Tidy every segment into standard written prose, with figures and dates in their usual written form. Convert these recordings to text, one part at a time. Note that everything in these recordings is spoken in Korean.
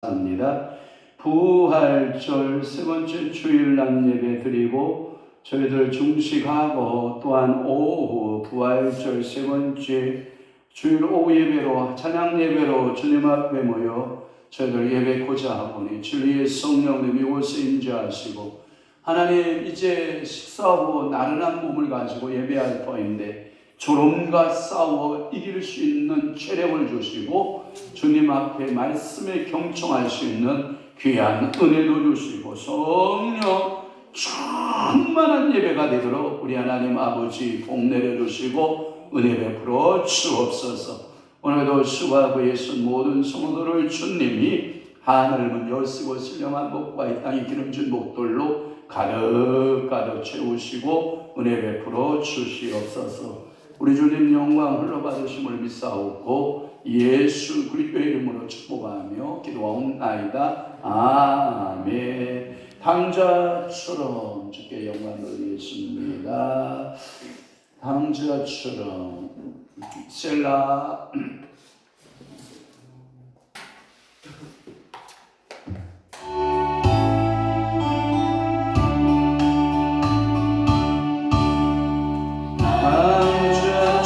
합니다. 부활절 세 번째 주일 낮 예배 드리고 저희들 중식하고 또한 오후 부활절 세 번째 주일 오후 예배로 찬양 예배로 주님 앞에 모여 저희들 예배고자 하오니 주의 성령님 이곳에 임재하시고 하나님 이제 식사하고 나른한 몸을 가지고 예배할 터인데 졸음과 싸워 이길 수 있는 체력을 주시고 주님 앞에 말씀에 경청할 수 있는 귀한 은혜도 주시고 성령 충만한 예배가 되도록 우리 하나님 아버지 복 내려주시고 은혜 베풀어 주옵소서. 오늘도 수고하고 예수 모든 성도들을 주님이 하늘문 여시고 신령한 복과 이 땅에 기름진 복들로 가득 채우시고 은혜 베풀어 주시옵소서. 우리 주님 영광 흘러받으심을 믿사옵고 예수 그리스도의 이름으로 축복하며 기도하옵나이다. 아멘. 당자처럼 주께 영광 돌리겠습니다. 당자처럼 셀라. 구원은 주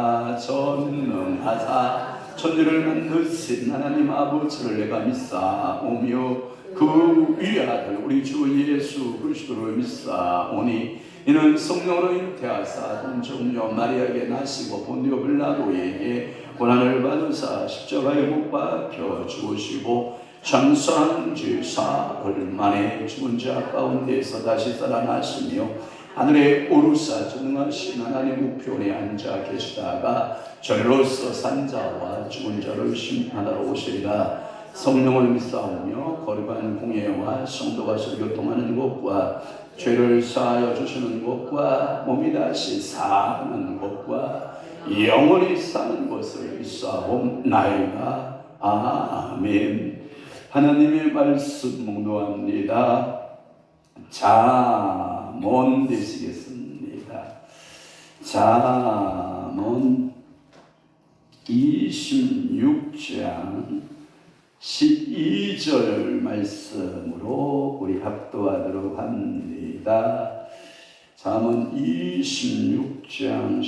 나 전능하사 천지를 만드신 하나님 아버지를 내가 믿사오며 그 위의 아들 우리 주 예수 그리스도를 믿사오니 이는 성령으로 잉태하사 동정녀 마리아에게 나시고 본디오 빌라도에게 고난을 받으사 십자가에 못 박혀 죽으시고 장사한 지 사흘 만에 죽은 자 가운데서 다시 살아나시며 하늘에 오르사 전능하신 하나님 우편에 앉아 계시다가 절로서 산자와 죽은 자를 심판하러 오시리라. 성령을 믿사오며 거룩한 공예와 성도가 교통하는 것과 죄를 사하여 주시는 것과 몸이 다시 사는 것과 영원히 사는 것을 믿사옵나이다. 아멘. 하나님의 말씀 묵도합니다. 잠언 되시겠습니다. 잠언 26장 12절 말씀으로 우리 합독하도록 합니다. 잠언 26장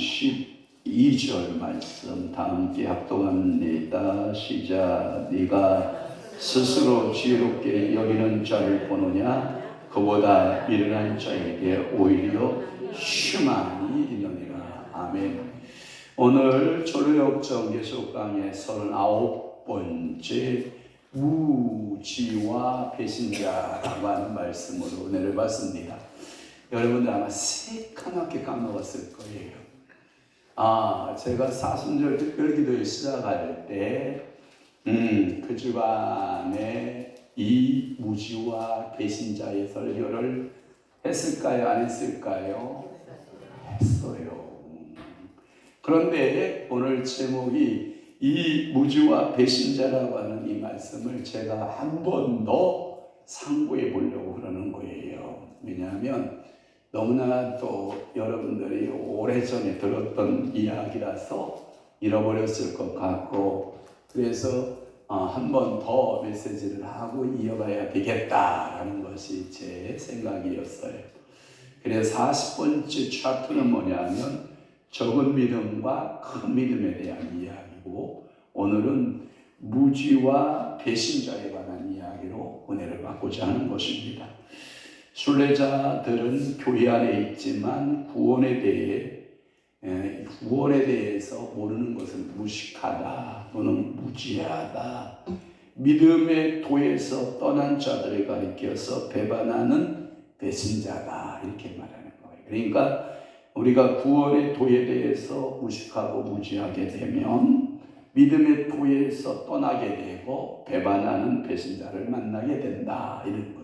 12절 말씀 다 함께 합독합니다. 시작. 네가 스스로 지혜롭게 여기는 자를 보느냐 그보다 미련한 자에게 오히려 흉안이 있느니라. 아멘. 오늘 조류역정 예수 강의 39번째 무지와 배신자라고 하는 말씀으로 은혜를 받습니다. 여러분들 아마 새까맣게 까먹었을 거예요. 제가 사순절 특별기도에 시작할 때 그 주간에 이 무지와 배신자의 설교를 했을까요? 안 했을까요? 했어요. 그런데 오늘 제목이 이 무지와 배신자라고 하는 이 말씀을 제가 한 번 더 상고해 보려고 그러는 거예요. 왜냐하면 너무나 또 여러분들이 오래전에 들었던 이야기라서 잃어버렸을 것 같고 그래서 한 번 더 메시지를 하고 이어가야 되겠다라는 것이 제 생각이었어요. 그래서 40번째 차트는 뭐냐면 적은 믿음과 큰 믿음에 대한 이야기고 오늘은 무지와 배신자에 관한 이야기로 은혜를 받고자 하는 것입니다. 순례자들은 교회 안에 있지만 구원에 대해서 모르는 것은 무식하다 또는 무지하다. 믿음의 도에서 떠난 자들을 가리켜서 배반하는 배신자다 이렇게 말하는 거예요. 그러니까 우리가 구원의 도에 대해서 무식하고 무지하게 되면 믿음의 도에서 떠나게 되고 배반하는 배신자를 만나게 된다 이런 거예요.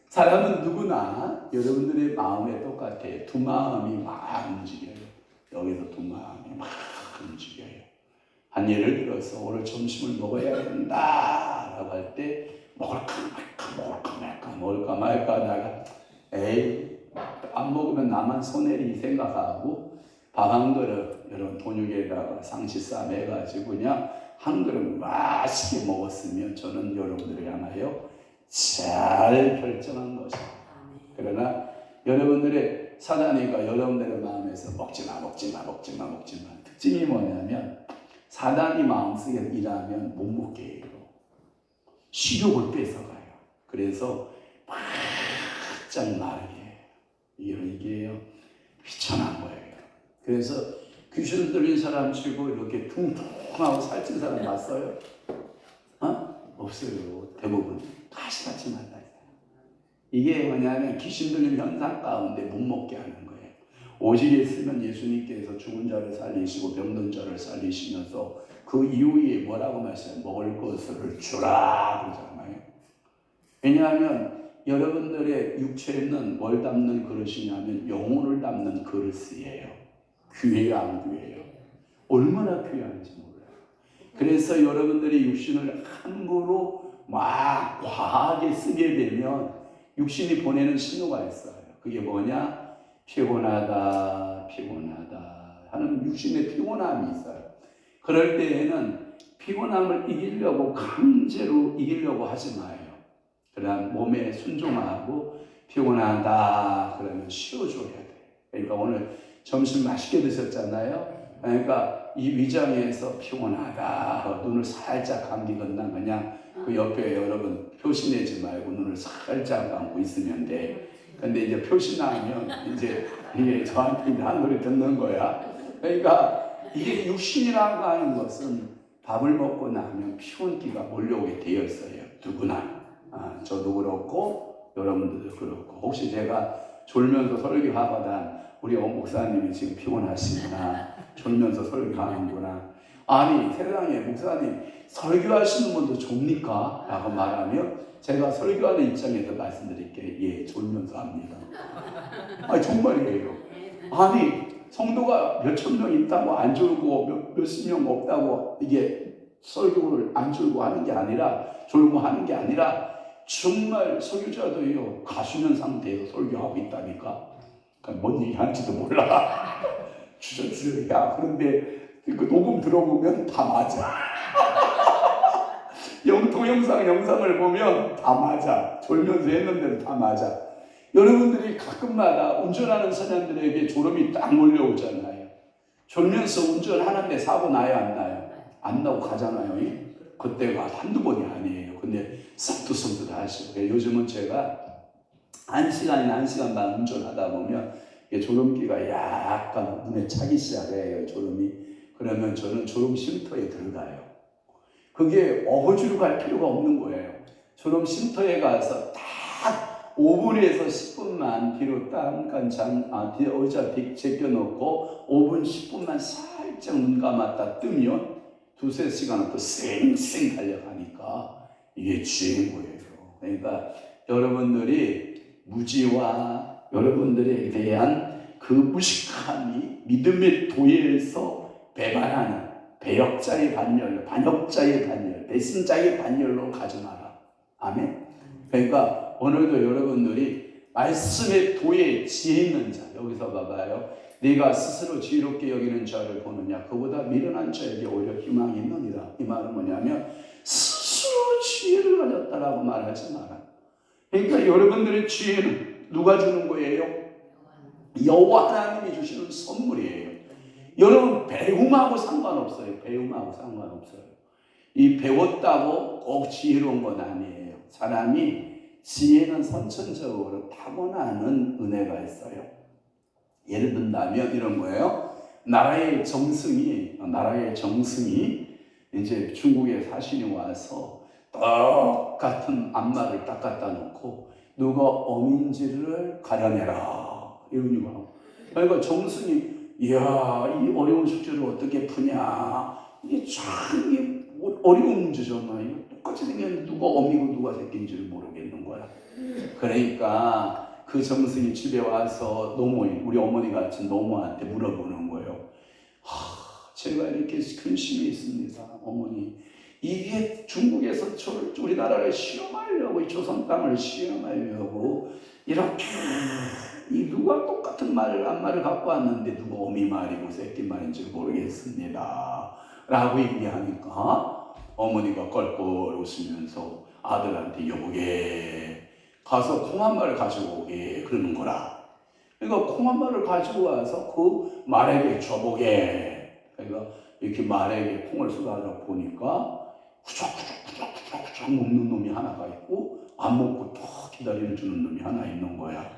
사람은 누구나 여러분들의 마음에 똑같아요. 두 마음이 막 움직여요. 여기서 두 마음이 막 움직여요. 한 예를 들어서 오늘 점심을 먹어야 된다 라고 할 때 먹을까 말까 하다가 에이 안 먹으면 나만 손해리 생각하고 밥 한 그릇 이런 돈육에다가 상시 싸매가지고 그냥 한 그릇 맛있게 먹었으면 저는 여러분들을 향하여 잘 결정한 것입니다. 그러나 여러분들의 사단이가 여러분들의 마음에서 먹지마 특징이 뭐냐면 사단이 마음속에 일하면 못 먹게 해요. 식욕을 뺏어가요. 그래서 바짝 마르게 해요. 이게 휘청한 거예요. 그래서 귀신 들린 사람 치고 이렇게 퉁퉁하고 살찐 사람 봤어요? 없어요. 대부분 가시같이 말라요. 이게 뭐냐면 귀신 들린 현상 가운데 못 먹게 하는 거예요. 오직에 있으면 예수님께서 죽은 자를 살리시고 병든 자를 살리시면서 그 이후에 뭐라고 말씀해요? 먹을 것을 주라 그러잖아요. 왜냐하면 여러분들의 육체는 뭘 담는 그릇이냐면 영혼을 담는 그릇이에요. 귀해요, 안 귀해요? 얼마나 귀한지 몰라요. 그래서 여러분들이 육신을 함부로 막 과하게 쓰게 되면 육신이 보내는 신호가 있어요. 그게 뭐냐? 피곤하다 하는 육신의 피곤함이 있어요. 그럴 때에는 피곤함을 이기려고 강제로 이기려고 하지 마요. 그러나 몸에 순종하고 피곤하다 그러면 쉬어줘야 돼. 그러니까 오늘 점심 맛있게 드셨잖아요. 그러니까 이 위장에서 피곤하다, 눈을 살짝 감기거나 그냥 그 옆에 여러분 표시내지 말고 눈을 살짝 감고 있으면 돼. 근데 이제 표시나면 이제 이게 저한테 한 소리 듣는 거야. 그러니까 이게 육신이라고 하는 것은 밥을 먹고 나면 피곤기가 몰려오게 되어 있어요. 누구나. 저도 그렇고 여러분들도 그렇고. 혹시 제가 졸면서 설교하거나 우리 목사님이 지금 피곤하시구나, 졸면서 설교하는구나, 아니 세상에 목사님 설교하시는 분도 좁니까? 라고 말하면 제가 설교하는 입장에서 말씀드릴게요. 예, 졸면서 합니다. 아니 정말이에요. 아니 성도가 몇천 명 있다고 안 졸고 몇십 명 없다고 이게 설교를 안 졸고 하는 게 아니라, 졸고 하는 게 아니라 정말 설교자도요 가수년 상태에서 설교하고 있다니까. 뭔 얘기 하는지도 몰라. 주저주저야. 그런데 그 녹음 들어보면 다 맞아. 동영상 영상을 보면 다 맞아. 졸면서 했는데도 다 맞아. 여러분들이 가끔마다 운전하는 사람들에게 졸음이 딱 몰려오잖아요. 졸면서 운전하는데 사고 나요, 안 나요? 안 나고 가잖아요. 그때가 한두 번이 아니에요. 근데 싹두성도 하시고. 요즘은 제가 1시간이나 1시간 반 운전하다 보면 졸음기가 약간 눈에 차기 시작해요. 졸음이. 그러면 저는 졸음 쉼터에 들어가요. 그게 어거지로 갈 필요가 없는 거예요. 졸음 쉼터에 가서 딱 5분에서 10분만 뒤로 잠깐 의자 제껴놓고 5분 10분만 살짝 눈 감았다 뜨면 두세 시간은 또 쌩쌩 달려가니까 이게 지혜인 거예요. 그러니까 여러분들이 무지와 여러분들에 대한 그 무식함이 믿음의 도에서 배반하는 배역자의 반열, 반역자의 반열, 배신자의 반열로 가지 마라. 아멘. 그러니까 오늘도 여러분들이 말씀의 도에 지혜 있는 자, 여기서 봐봐요. 네가 스스로 지혜롭게 여기는 자를 보느냐, 그보다 미련한 자에게 오히려 희망이 있느니라. 이 말은 뭐냐면 스스로 지혜를 가졌다라고 말하지 마라. 그러니까 여러분들의 지혜는 누가 주는 거예요? 여호와 하나님이 주시는 선물이에요. 여러분 배움하고 상관없어요. 배움하고 상관없어요. 이 배웠다고 꼭 지혜로운 건 아니에요. 사람이 지혜는 선천적으로 타고나는 은혜가 있어요. 예를 든다면 이런 거예요. 나라의 정승이 이제 중국에 사신이 와서 똑같은 앞말을 딱 갖다 놓고 누가 어민지를 가려내라 이런 거. 그러니까 정승이 이야 이 어려운 숙제를 어떻게 푸냐, 이게 참 어려운 문제잖아요. 똑같이 생겼는데 누가 어미고 누가 새끼인지를 모르겠는 거야. 그러니까 그 정승이 집에 와서 노모인 우리 어머니 같은 노모한테 물어보는 거예요. 제가 이렇게 근심이 있습니다, 어머니. 이게 중국에서 우리나라를 시험하려고, 이 조선 땅을 시험하려고 이렇게 누가 똑같은 앞말을 갖고 왔는데 누가 어미 말이고 새끼 말인지 모르겠습니다 라고 얘기하니까 어머니가 껄껄 웃으면서 아들한테 여보게 가서 콩 한 마리를 가지고 오게 그러는 거라. 그러니까 콩 한 마리를 가지고 와서 그 말에게 줘보게. 그러니까 이렇게 말에게 콩을 쏟아져 보니까 후적후적 먹는 놈이 하나가 있고 안 먹고 더 기다려주는 놈이 하나 있는 거야.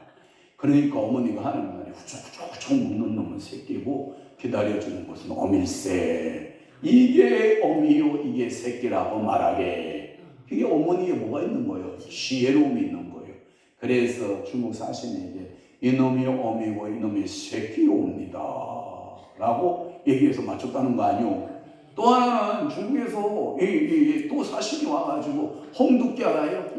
그러니까 어머니가 하는 말이 후적 먹는 놈은 새끼고 기다려주는 것은 어밀세. 이게 어미요 이게 새끼라고 말하게. 이게 어머니에 뭐가 있는 거예요? 지혜로움이 있는 거예요. 그래서 중국 사신에게 이놈이 어미고 이놈이 새끼옵니다 라고 얘기해서 맞췄다는 거 아니오. 또 하나는 중국에서 또 사신이 와가지고 홍두깨 알아요?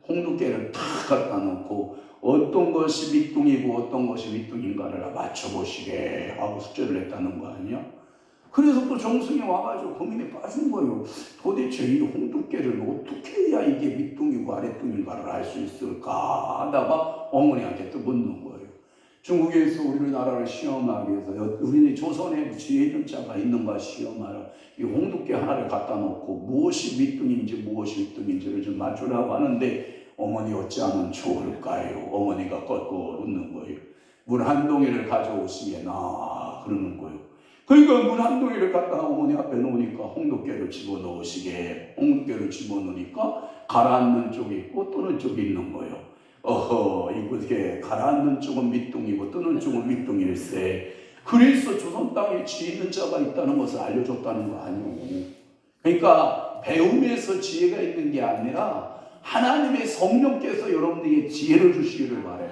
홍두깨를 탁 갖다 놓고 어떤 것이 밑둥이고 어떤 것이 밑둥인가를 맞춰보시게 하고 숙제를 했다는 거 아니야? 그래서 또 정승이 와가지고 고민에 빠진 거예요. 도대체 이 홍두깨를 어떻게 해야 이게 밑둥이고 아랫둥인가를 알 수 있을까 하다가 어머니한테 또 묻는 거예요. 중국에서 우리나라를 시험하기 위해서 우리는 조선에 지혜 있는 자가 있는가 시험하라. 이 홍두깨 하나를 갖다 놓고 무엇이 밑둥인지 무엇이 윗둥인지를 좀 맞추라고 하는데 어머니 어찌하면 좋을까요? 어머니가 껄껄 웃는 거예요. 물 한 동이를 가져오시게나 그러는 거예요. 그러니까 물 한 동이를 갖다가 어머니 앞에 놓으니까 홍두깨를 집어넣으시게, 홍두깨를 집어넣으니까 가라앉는 쪽이 있고 뜨는 쪽이 있는 거예요. 이게 가라앉는 쪽은 밑둥이고 뜨는 쪽은 밑둥일세. 그래서 조선 땅에 지혜 있는 자가 있다는 것을 알려줬다는 거 아니에요. 그러니까 배움에서 지혜가 있는 게 아니라 하나님의 성령께서 여러분들에게 지혜를 주시기를 바라요.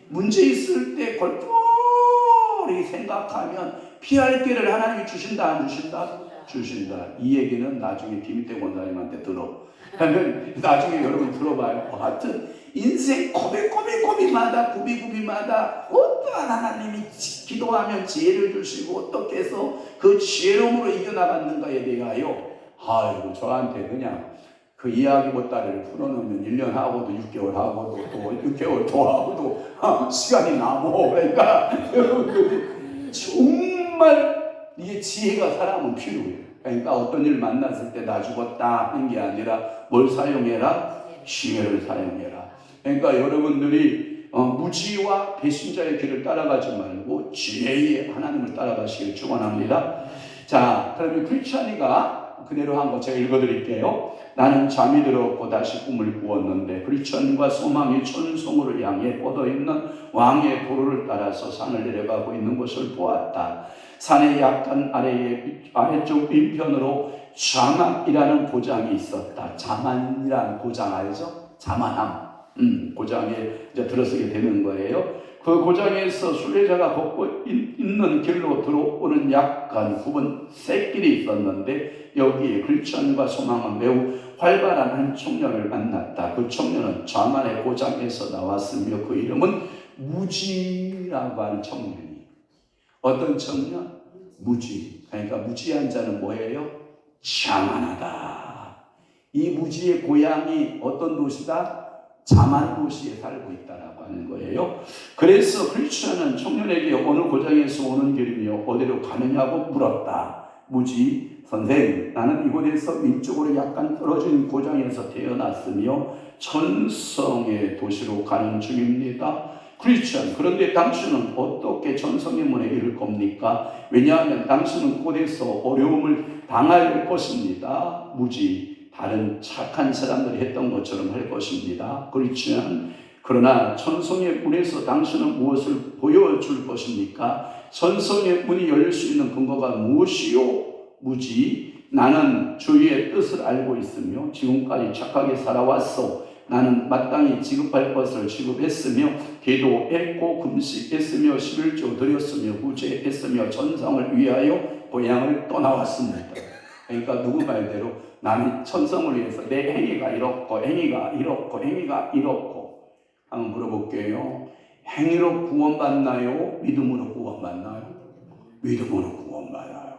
문제 있을 때 골똘히 생각하면 피할 길을 하나님이 주신다 안 주신다? 주신다. 이 얘기는 나중에 김희태 권사님한테 들어. 그러면 나중에 여러분 들어봐요. 하여튼 인생 고비마다 어떠한 하나님이 기도하면 지혜를 주시고 어떻게 해서 그 지혜로움으로 이겨나갔는가에 대하여 아이고 저한테 그냥 그 이야기 보따리를 풀어놓으면 1년 하고도 6개월 하고도 또 6개월 더 하고도 시간이 남어. 그러니까 여러분들이 정말 이게 지혜가 사람은 필요해요. 그러니까 어떤 일 만났을 때 나 죽었다 하는 게 아니라 뭘 사용해라? 지혜를 사용해라. 그러니까 여러분들이 무지와 배신자의 길을 따라가지 말고 지혜의 하나님을 따라가시길 축원합니다. 자, 그러면 크리스찬이가 그대로 한 거 제가 읽어드릴게요. 나는 잠이 들었고 다시 꿈을 꾸었는데 크리스찬과 소망이 천성으로 향해 뻗어있는 왕의 도로를 따라서 산을 내려가고 있는 것을 보았다. 산의 약간 아래쪽 빈편으로 자만이라는 고장이 있었다. 자만이라는 고장 알죠? 자만함. 고장에 이제 들어서게 되는 거예요. 그 고장에서 순례자가 걷고 있는 길로 들어오는 약간 굽은 쇳길이 있었는데 여기에 크리스찬과 소망은 매우 활발한 한 청년을 만났다. 그 청년은 자만의 고장에서 나왔으며 그 이름은 무지라고 하는 청년이. 어떤 청년? 무지. 그러니까 무지한 자는 뭐예요? 자만하다. 이 무지의 고향이 어떤 도시다? 자만 도시에 살고 있다라고 하는 거예요. 그래서 크리스찬은 청년에게 어느 고장에서 오는 길이며 어디로 가느냐고 물었다. 무지, 선생, 나는 이곳에서 위쪽으로 약간 떨어진 고장에서 태어났으며 천성의 도시로 가는 중입니다. 크리스찬, 그런데 당신은 어떻게 천성의 문에 이를 겁니까? 왜냐하면 당신은 곧에서 어려움을 당할 것입니다. 무지, 다른 착한 사람들이 했던 것처럼 할 것입니다. 크리스찬, 그러나 천성의 문에서 당신은 무엇을 보여줄 것입니까? 천성의 문이 열릴 수 있는 근거가 무엇이요? 무지, 나는 주의 뜻을 알고 있으며 지금까지 착하게 살아왔어. 나는 마땅히 지급할 것을 지급했으며 기도했고 금식했으며 11조 드렸으며 구제했으며 천성을 위하여 고향을 떠나왔습니다. 그러니까 누구 말대로 나는 천성을 위해서 내 행위가 이렇고 행위가 이렇고 한번 물어볼게요. 행위로 구원받나요? 믿음으로 구원받나요? 믿음으로 구원받아요.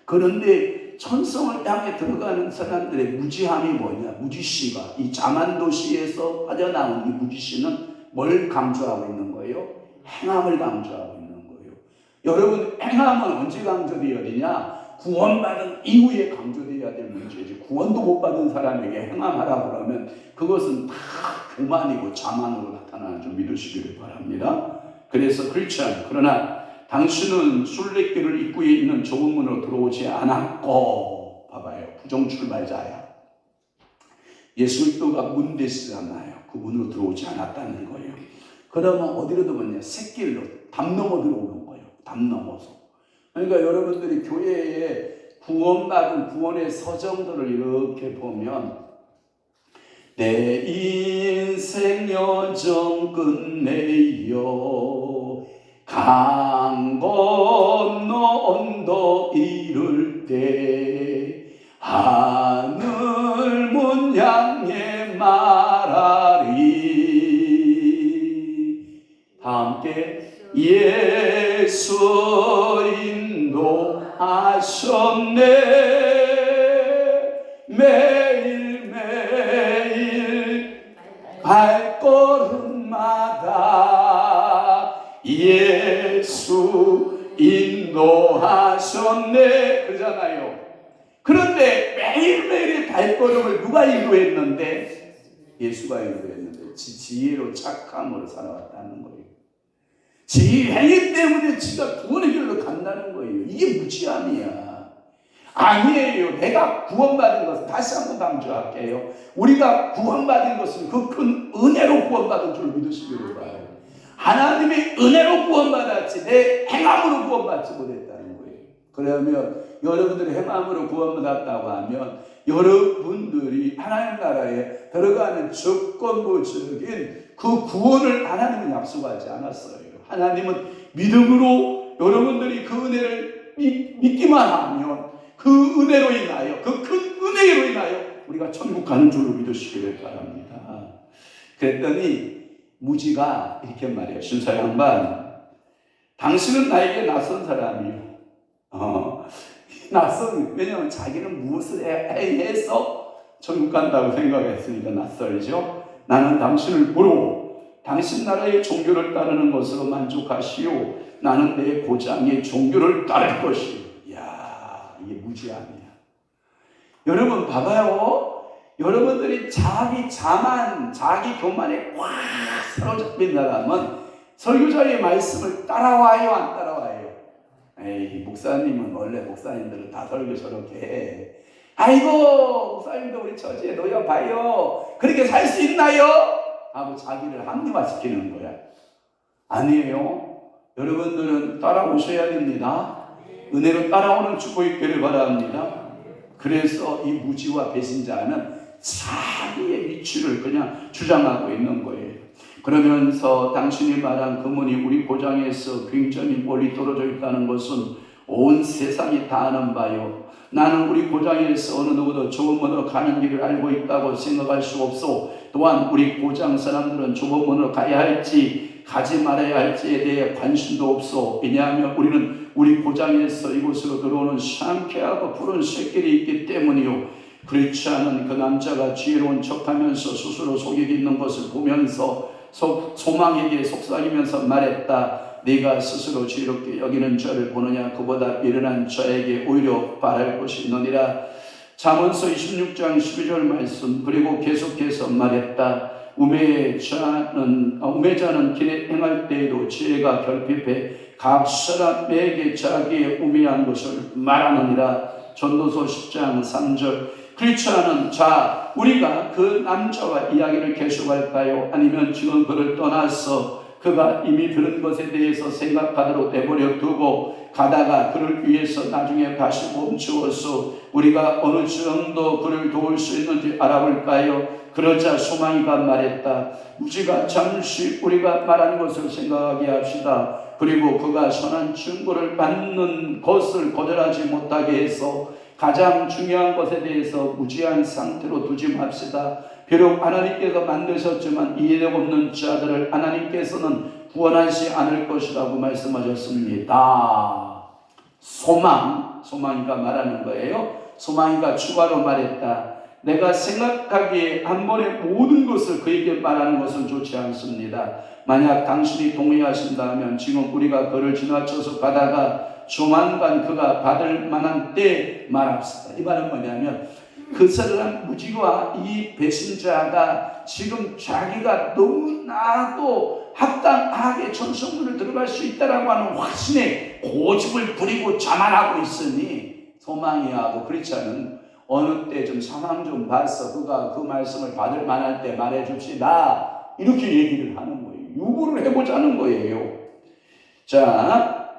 그런데 천성을 향해 들어가는 사람들의 무지함이 뭐냐? 무지씨가 이 자만 도시에서 빠져나온 이 무지씨는 뭘 강조하고 있는 거예요? 행함을 강조하고 있는 거예요. 여러분, 행함은 언제 강조되어야 되냐? 구원받은 이후에 강조되어야 될 문제지. 구원도 못 받은 사람에게 행함하라 그러면 그것은 다 교만이고 자만으로 나타나는 줄 믿으시기를 바랍니다. 그래서 크리스찬, 그러나 당신은 순례길을 입구에 있는 좁은 문으로 들어오지 않았고, 봐봐요, 부정 출발자야. 예수 그리스도가 문 되시잖아요. 그 문으로 들어오지 않았다는 거예요. 그러면 어디로 들어오냐? 샛길로 담 넘어 들어오는 거예요. 담 넘어서. 그러니까 여러분들이 교회에 구원받은 구원의 서정들을 이렇게 보면 내 인생 여정 끝내요 강 건너 언덕 이룰 때 하늘 문 향해 말하리. 다 함께 예수 인도하셨네 매일매일 발걸음마다 예수 인도하셨네 그러잖아요. 그런데 매일매일 발걸음을 누가 인도했는데? 예수가 인도했는데 지혜로 착함으로 살아왔다는 거예요. 지 행위 때문에 지가 구원의 길로 간다는 거예요. 이게 무지함이야. 아니에요. 내가 구원받은 것은, 다시 한번 강조할게요, 우리가 구원받은 것은 그 큰 은혜로 구원받은 줄 믿으시기를 바라요. 하나님의 은혜로 구원받았지 내 행함으로 구원받지 못했다는 거예요. 그러면 여러분들이 행함으로 구원받았다고 하면 여러분들이 하나님 나라에 들어가는 조건부적인 그 구원을 하나님은 약속하지 않았어요. 하나님은 믿음으로 여러분들이 그 은혜를 믿기만 하면 그 은혜로 인하여, 그 큰 은혜로 인하여 우리가 천국 가는 줄로 믿으시기를 바랍니다. 그랬더니 무지가 이렇게 말해요. 순서 양반, 당신은 나에게 낯선 사람이요. 낯선, 왜냐하면 자기는 무엇을 해서 천국 간다고 생각했으니까 낯설죠. 나는 당신을 보러 당신 나라의 종교를 따르는 것으로 만족하시오. 나는 내 고장의 종교를 따를 것이오. 이야, 이게 무지함이야. 여러분 봐봐요. 여러분들이 자기 자만, 자기 교만에 꽉 사로잡힌 사람은 설교자의 말씀을 따라와요, 안 따라와요? 에이, 목사님은, 원래 목사님들은 다 설교 저렇게 해. 아이고, 목사님도 우리 처지에 놓여봐요. 그렇게 살 수 있나요? 하고 자기를 합리화시키는 거야. 아니에요. 여러분들은 따라오셔야 됩니다. 은혜로 따라오는 축복 있기를 바랍니다. 그래서 이 무지와 배신자는 자기의 위치를 그냥 주장하고 있는 거예요. 그러면서 당신이 말한 그문이 우리 고장에서 굉장히 멀리 떨어져 있다는 것은 온 세상이 다 아는 바요. 나는 우리 고장에서 어느 누구도 좁은 문으로 가는 길을 알고 있다고 생각할 수 없소. 또한 우리 고장 사람들은 좁은 문으로 가야 할지 가지 말아야 할지에 대해 관심도 없소. 왜냐하면 우리는 우리 고장에서 이곳으로 들어오는 상쾌하고 푸른 쇳길이 있기 때문이요. 그렇지 않은 그 남자가 지혜로운 척하면서 스스로 속이 있는 것을 보면서 소망에게 속삭이면서 말했다. 네가 스스로 지혜롭게 여기는 자를 보느냐? 그보다 미련한 자에게 오히려 바랄 것이 있느니라. 잠언서 26장 12절 말씀. 그리고 계속해서 말했다. 우매자는 길에 행할 때에도 지혜가 결핍해 각 사람에게 자기의 우매한 것을 말하느니라. 전도서 10장 3절. 그렇지 않은 자, 우리가 그 남자와 이야기를 계속할까요? 아니면 지금 그를 떠나서 그가 이미 들은 것에 대해서 생각하도록 내버려 두고 가다가 그를 위해서 나중에 다시 멈추어서 우리가 어느 정도 그를 도울 수 있는지 알아볼까요? 그러자 소망이가 말했다. 무지가 잠시 우리가 말한 것을 생각하게 합시다. 그리고 그가 선한 증거를 받는 것을 거절하지 못하게 해서 가장 중요한 것에 대해서 무지한 상태로 두지 맙시다. 비록 하나님께서 만드셨지만 이해력 없는 자들을 하나님께서는 구원하지 않을 것이라고 말씀하셨습니다. 소망이가 말하는 거예요. 소망이가 추가로 말했다. 내가 생각하기에 한 번에 모든 것을 그에게 말하는 것은 좋지 않습니다. 만약 당신이 동의하신다면 지금 우리가 그를 지나쳐서 가다가 조만간 그가 받을 만한 때 말합시다. 이 말은 뭐냐면 그 사람 무지와 이 배신자가 지금 자기가 너무나도 합당하게 천성문을 들어갈 수 있다라고 하는 확신에 고집을 부리고 자만하고 있으니 소망이하고 그렇지 않은 어느 때 좀 상황 좀 봐서 그가 그 말씀을 받을 만할 때 말해 줍시다. 이렇게 얘기를 하는 거예요. 요구를 해보자는 거예요. 자,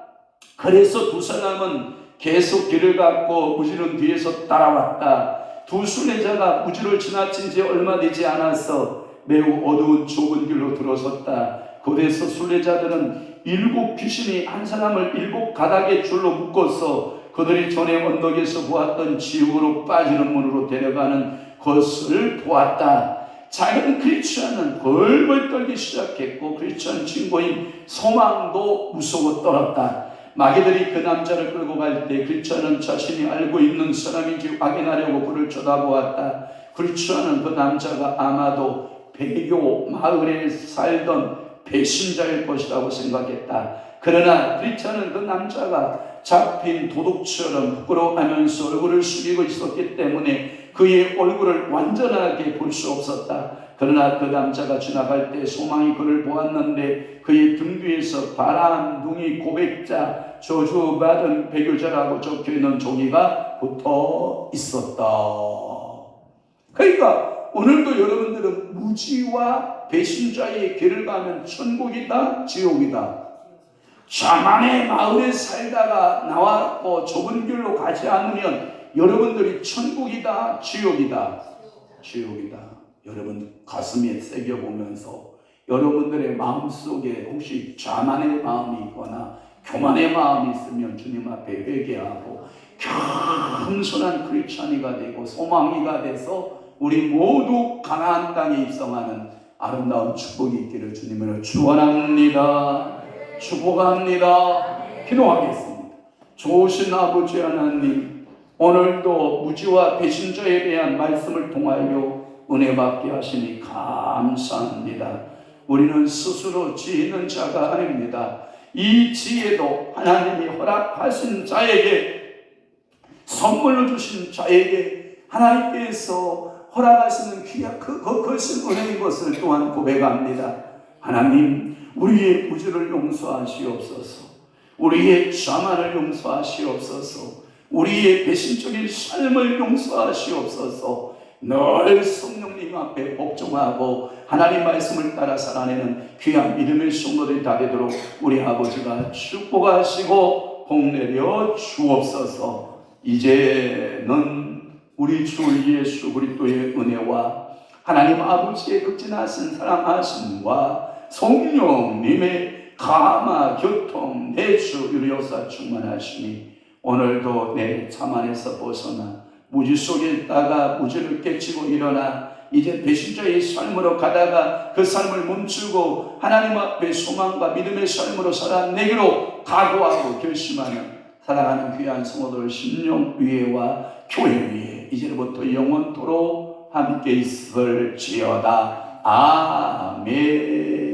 그래서 두 사람은 계속 길을 갔고 무지는 뒤에서 따라왔다. 두 순례자가 무지를 지나친 지 얼마 되지 않아서 매우 어두운 좁은 길로 들어섰다. 그래서 순례자들은 7 귀신이 한 사람을 7 가닥의 줄로 묶어서 그들이 전에 언덕에서 보았던 지옥으로 빠지는 문으로 데려가는 것을 보았다. 작은 크리스천은 벌벌 떨기 시작했고 크리스천 친구인 소망도 무서워 떨었다. 마귀들이 그 남자를 끌고 갈 때 크리스천은 자신이 알고 있는 사람인지 확인하려고 그를 쳐다보았다. 크리스천은 그 남자가 아마도 배교 마을에 살던 배신자일 것이라고 생각했다. 그러나 크리스천은 그 남자가 잡힌 도둑처럼 부끄러워하면서 얼굴을 숙이고 있었기 때문에 그의 얼굴을 완전하게 볼 수 없었다. 그러나 그 남자가 지나갈 때 소망이 그를 보았는데 그의 등 뒤에서 바람둥이 고백자 저주받은 배교자라고 적혀있는 종이가 붙어 있었다. 그러니까 오늘도 여러분들은 무지와 배신자의 길을 가면 천국이다 지옥이다. 자만의 마을에 살다가 나왔고 좁은 길로 가지 않으면 여러분들이 천국이다 지옥이다. 지옥이다. 여러분 가슴에 새겨보면서 여러분들의 마음속에 혹시 자만의 마음이 있거나 교만의 마음이 있으면 주님 앞에 회개하고 겸손한 크리스찬이가 되고 소망이가 돼서 우리 모두 가나안 땅에 입성하는 아름다운 축복이 있기를 주님으로 축원합니다. 축복합니다. 기도하겠습니다. 좋으신 아버지 하나님, 오늘도 무지와 배신자에 대한 말씀을 통하여 은혜 받게 하시니 감사합니다. 우리는 스스로 지혜 있는 자가 아닙니다. 이 지혜도 하나님이 허락하신 자에게, 선물로 주신 자에게 하나님께서 허락하시는 귀한 그것은 은혜인 것을 또한 고백합니다. 하나님, 우리의 무지를 용서하시옵소서. 우리의 자만을 용서하시옵소서. 우리의 배신적인 삶을 용서하시옵소서. 늘 성령님 앞에 복종하고 하나님 말씀을 따라 살아내는 귀한 믿음의 성도들이 다 되도록 우리 아버지가 축복하시고 복내려 주옵소서. 이제는 우리 주 예수 그리스도의 은혜와 하나님 아버지의 극진하신 사랑하심과 성령님의 감화 교통 내주 유료사 충만하시니 오늘도 내 자만에서 벗어나 무지 속에 있다가 무지를 깨치고 일어나 이제 배신자의 삶으로 가다가 그 삶을 멈추고 하나님 앞에 소망과 믿음의 삶으로 살아내기로 각오하고 결심하는 사랑하는 귀한 성도들 심령 위에와 교회 위에 이제부터 영원토록 함께 있을지어다. 아멘.